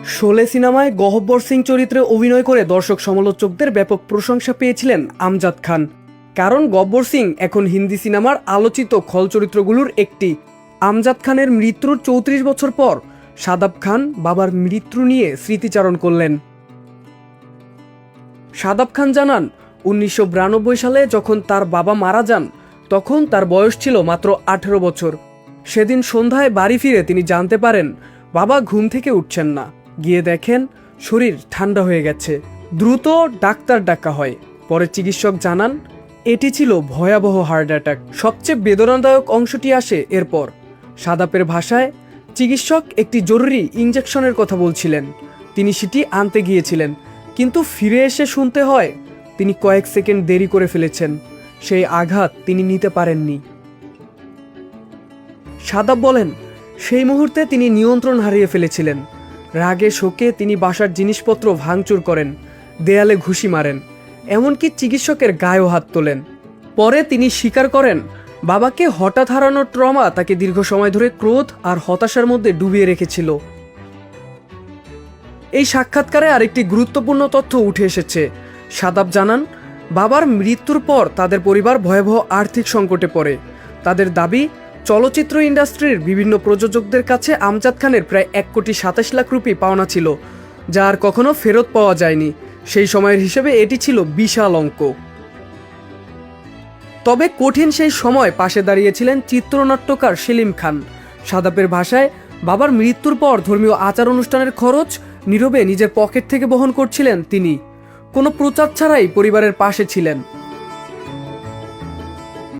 শোলে সিনেমায় গহব্বর সিং চরিত্রে অভিনয় করে দর্শক সমালোচকদের ব্যাপক প্রশংসা পেয়েছিলেন আমজাদ খান। কারণ গব্বর সিং এখন হিন্দি সিনেমার আলোচিত খল চরিত্রগুলোর একটি। আমজাদ খানের মৃত্যুর ৩৪ বছর পর শাদাব খান বাবার মৃত্যু নিয়ে স্মৃতিচারণ করলেন। শাদাব খান জানান, ১৯৯২ সালে যখন তার বাবা মারা যান তখন তার বয়স ছিল মাত্র ১৮ বছর। সেদিন সন্ধ্যায় বাড়ি ফিরে তিনি জানতে পারেন বাবা ঘুম থেকে উঠছেন না। গিয়ে দেখেন শরীর ঠান্ডা হয়ে গেছে। দ্রুত ডাক্তার ডাকা হয়। পরে চিকিৎসক জানান এটি ছিল ভয়াবহ হার্ট অ্যাটাক। সবচেয়ে বেদনাদায়ক অংশটি আসে এরপর। শাদাবের ভাষায়, চিকিৎসক একটি জরুরি ইনজেকশনের কথা বলছিলেন, তিনি সেটি আনতে গিয়েছিলেন, কিন্তু ফিরে এসে শুনতে হয় তিনি কয়েক সেকেন্ড দেরি করে ফেলেছেন। সেই আঘাত তিনি নিতে পারেননি। শাদাব বলেন, সেই মুহূর্তে তিনি নিয়ন্ত্রণ হারিয়ে ফেলেছিলেন। রাগে শোকে তিনি বাসার জিনিসপত্র ভাঙচুর করেন, দেয়ালে ঘুষি মারেন, এমনকি চিকিৎসকের গায়েও হাত তোলেন। পরে তিনি স্বীকার করেন বাবাকে হঠাৎ হারানোর ট্রমা তাকে দীর্ঘ সময় ধরে ক্রোধ আর হতাশার মধ্যে ডুবিয়ে রেখেছিল। এই সাক্ষাৎকারে আরেকটি গুরুত্বপূর্ণ তথ্য উঠে এসেছে। শাদাব জানান, বাবার মৃত্যুর পর তাদের পরিবার ভয়াবহ আর্থিক সংকটে পড়ে। তাদের দাবি, চলচ্চিত্র ইন্ডাস্ট্রির বিভিন্ন প্রযোজকদের কাছে আমজাদ খানের প্রায় ১,২৭,০০,০০০ রুপি পাওনা ছিল, যা আর কখনো ফেরত পাওয়া যায়নি। সেই সময়ের হিসেবে এটি ছিল বিশাল অঙ্ক। তবে কঠিন সেই সময় পাশে দাঁড়িয়েছিলেন চিত্রনাট্যকার সেলিম খান। শাদাবের ভাষায়, বাবার মৃত্যুর পর ধর্মীয় আচার অনুষ্ঠানের খরচ নীরবে নিজের পকেট থেকে বহন করছিলেন তিনি। কোনো প্রচার ছাড়াই পরিবারের পাশে ছিলেন।